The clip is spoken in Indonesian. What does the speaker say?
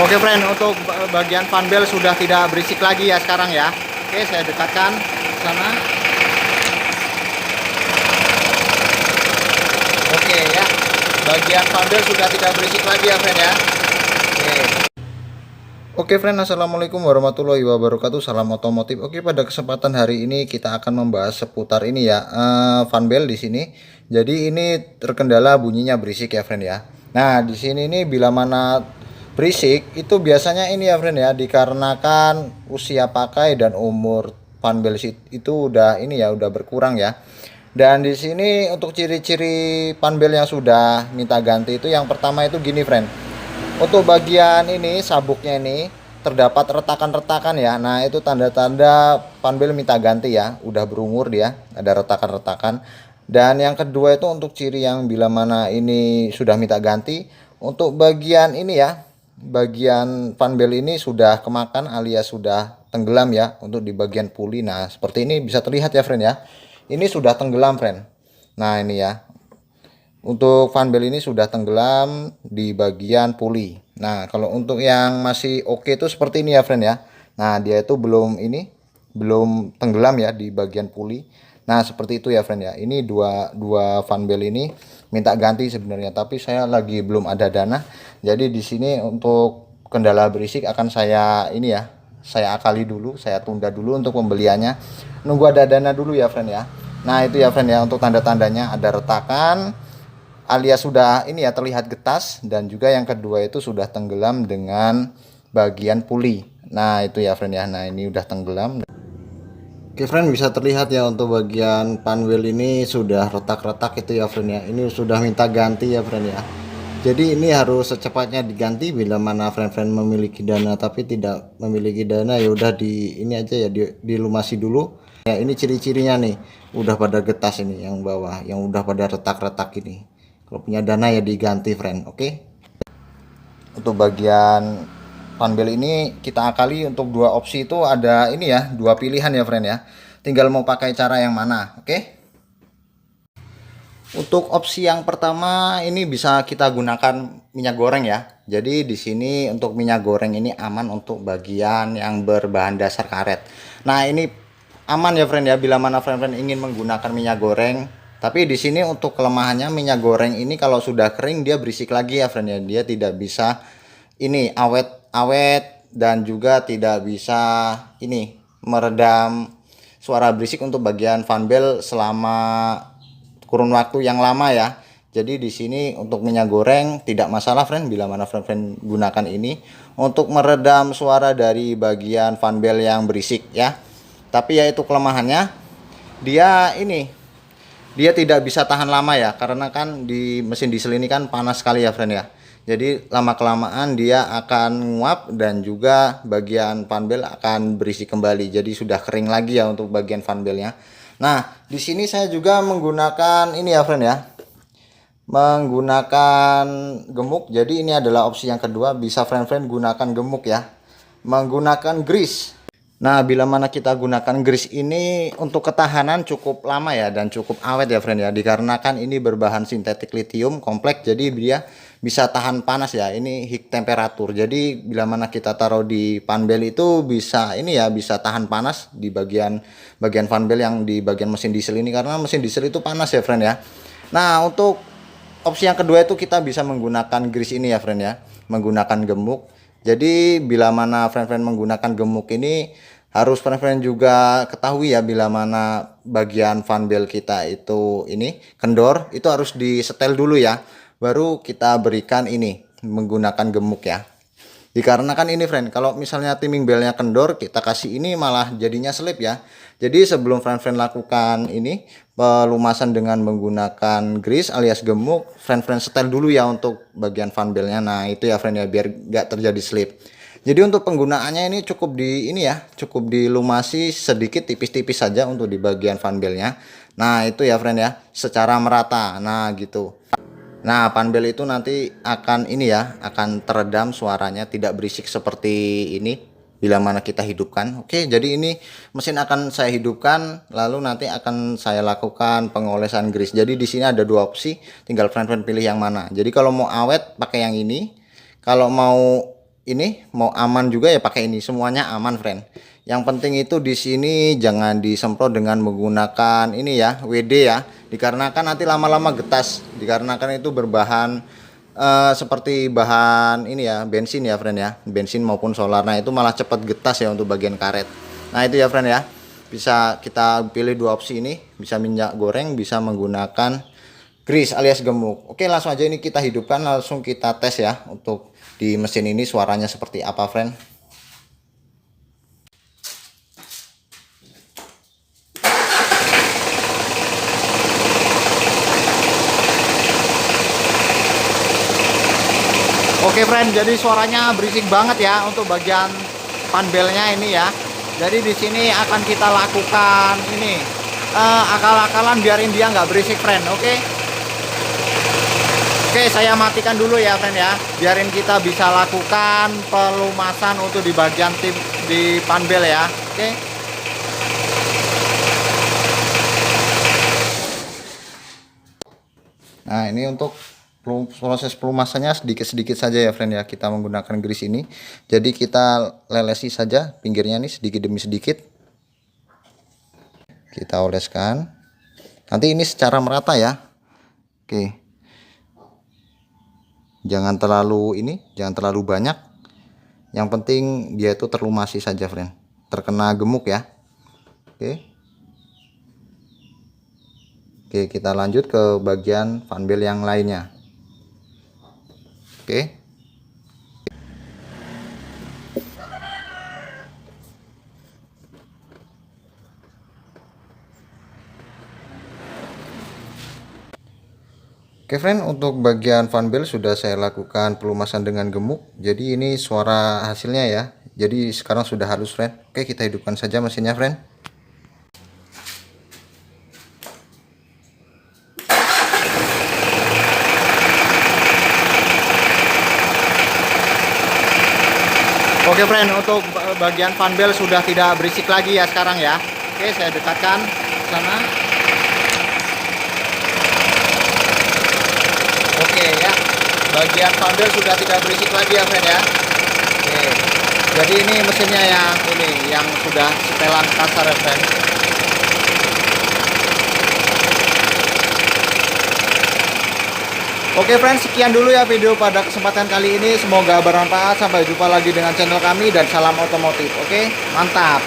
Oke friend, untuk bagian fan belt sudah tidak berisik lagi ya sekarang ya. Oke, saya dekatkan ke sana. Oke ya, bagian fan belt sudah tidak berisik lagi ya friend ya. Oke friend, assalamualaikum warahmatullahi wabarakatuh. Salam otomotif. Oke, pada kesempatan hari ini kita akan membahas seputar ini ya, fan belt di sini. Jadi ini terkendala bunyinya berisik ya friend ya. Nah di sini ini bila mana berisik itu biasanya ini ya friend ya, dikarenakan usia pakai dan umur fan belt itu udah ini ya, udah berkurang ya. Dan di sini untuk ciri-ciri fan belt yang sudah minta ganti itu yang pertama itu gini friend. Untuk bagian ini sabuknya ini terdapat retakan-retakan ya. Nah, itu tanda-tanda panbel minta ganti ya. Udah berumur dia, ada retakan-retakan. Dan yang kedua itu untuk ciri yang bila mana ini sudah minta ganti, untuk bagian ini ya, bagian panbel ini sudah kemakan alias sudah tenggelam ya untuk di bagian puli. Nah, seperti ini bisa terlihat ya, friend ya. Ini sudah tenggelam, friend. Nah, ini ya. Untuk fan belt ini sudah tenggelam di bagian puli. Nah, kalau untuk yang masih oke itu seperti ini ya, friend ya. Nah, dia itu belum tenggelam ya di bagian puli. Nah, seperti itu ya, friend ya. Ini dua fan belt ini minta ganti sebenarnya, tapi saya lagi belum ada dana. Jadi di sini untuk kendala berisik akan saya ini ya, saya akali dulu, saya tunda dulu untuk pembeliannya. Nunggu ada dana dulu ya, friend ya. Nah, itu ya, friend ya, untuk tanda-tandanya ada retakan alias sudah ini ya terlihat getas, dan juga yang kedua itu sudah tenggelam dengan bagian puli. Nah, itu ya friend ya. Nah, ini udah tenggelam. Oke friend, bisa terlihat ya untuk bagian panwheel ini sudah retak-retak itu ya friend ya. Ini sudah minta ganti ya friend ya. Jadi ini harus secepatnya diganti bila mana friend-friend memiliki dana, tapi tidak memiliki dana ya udah di ini aja ya, dilumasi dulu. Ya, ini ciri-cirinya nih. Udah pada getas ini yang bawah, yang udah pada retak-retak ini. Kalau punya dana ya diganti friend. Oke. Untuk bagian panbel ini kita akali untuk dua opsi itu ada ini ya, dua pilihan ya friend ya. Tinggal mau pakai cara yang mana. Oke. Untuk opsi yang pertama ini bisa kita gunakan minyak goreng ya. Jadi di sini untuk minyak goreng ini aman untuk bagian yang berbahan dasar karet. Nah, ini aman ya friend ya bila mana friend-friend ingin menggunakan minyak goreng. Tapi di sini untuk kelemahannya minyak goreng ini kalau sudah kering dia berisik lagi ya friend ya. Dia tidak bisa ini awet-awet, dan juga tidak bisa ini meredam suara berisik untuk bagian fan belt selama kurun waktu yang lama ya. Jadi di sini untuk minyak goreng tidak masalah friend bila mana friend gunakan ini untuk meredam suara dari bagian fan belt yang berisik ya. Tapi ya itu kelemahannya, dia tidak bisa tahan lama ya, karena kan di mesin diesel ini kan panas sekali ya friend ya. Jadi lama kelamaan dia akan nguap, dan juga bagian fan belt akan berisi kembali. Jadi sudah kering lagi ya untuk bagian fan beltnya. Nah, di sini saya juga menggunakan ini ya friend ya, menggunakan gemuk. Jadi ini adalah opsi yang kedua, bisa friend-friend gunakan gemuk ya, menggunakan grease. Nah, bila mana kita gunakan grease ini untuk ketahanan cukup lama ya, dan cukup awet ya friend ya, dikarenakan ini berbahan sintetik litium kompleks, jadi dia bisa tahan panas ya, ini heat temperatur. Jadi bila mana kita taruh di fan belt itu bisa ini ya, bisa tahan panas di bagian fan belt yang di bagian mesin diesel ini, karena mesin diesel itu panas ya friend ya. Nah, untuk opsi yang kedua itu kita bisa menggunakan grease ini ya friend ya, menggunakan gemuk. Jadi bila mana friend-friend menggunakan gemuk ini harus friend-friend juga ketahui ya, bila mana bagian fan belt kita itu ini kendor, itu harus disetel dulu ya, baru kita berikan ini menggunakan gemuk ya. Dikarenakan ini friend, kalau misalnya timing beltnya kendor kita kasih ini malah jadinya selip ya. Jadi sebelum friend-friend lakukan ini pelumasan dengan menggunakan grease alias gemuk, friend-friend setel dulu ya untuk bagian fan beltnya. Nah, itu ya friend ya, biar nggak terjadi slip. Jadi untuk penggunaannya ini cukup cukup dilumasi sedikit, tipis-tipis saja untuk di bagian fan beltnya. Nah, itu ya friend ya, secara merata. Nah, gitu. Nah, fan belt itu nanti akan ini ya, akan teredam suaranya, tidak berisik seperti ini bila mana kita hidupkan. Oke, jadi ini mesin akan saya hidupkan, lalu nanti akan saya lakukan pengolesan grease. Jadi di sini ada dua opsi, tinggal friend-friend pilih yang mana. Jadi kalau mau awet pakai yang ini, kalau mau ini mau aman juga ya pakai ini, semuanya aman friend. Yang penting itu di sini jangan disemprot dengan menggunakan ini ya, WD ya, dikarenakan nanti lama-lama getas, dikarenakan itu berbahan seperti bahan ini ya, bensin ya friend ya, bensin maupun solar. Nah itu malah cepat getas ya untuk bagian karet. Nah itu ya friend ya, bisa kita pilih dua opsi ini, bisa minyak goreng, bisa menggunakan grease alias gemuk. Oke, langsung aja ini kita hidupkan, langsung kita tes ya untuk di mesin ini suaranya seperti apa friend. Oke friend, jadi suaranya berisik banget ya untuk bagian panbelnya ini ya. Jadi di sini akan kita lakukan ini akal-akalan biarin dia nggak berisik friend. Oke, saya matikan dulu ya friend ya. Biarin kita bisa lakukan pelumasan untuk di bagian tim di panbel ya. Oke. Nah ini untuk proses pelumasannya sedikit-sedikit saja ya friend ya, kita menggunakan grease ini. Jadi kita lelesi saja pinggirnya nih sedikit demi sedikit, kita oleskan nanti ini secara merata ya. Oke, jangan terlalu banyak, yang penting dia itu terlumasi saja friend, terkena gemuk ya. Oke, kita lanjut ke bagian fanbel yang lainnya. Oke. Oke friend, untuk bagian fanbel sudah saya lakukan pelumasan dengan gemuk. Jadi ini suara hasilnya ya. Jadi sekarang sudah halus friend. Oke, kita hidupkan saja mesinnya friend. Oke friend, untuk bagian fanbel sudah tidak berisik lagi ya sekarang ya. Oke, saya dekatkan ke sana. Oke ya, bagian fanbel sudah tidak berisik lagi ya friend ya. Oke, jadi ini mesinnya yang sudah setelan kasar ya friend. Oke friends, sekian dulu ya video pada kesempatan kali ini. Semoga bermanfaat. Sampai jumpa lagi dengan channel kami dan salam otomotif. Oke, mantap.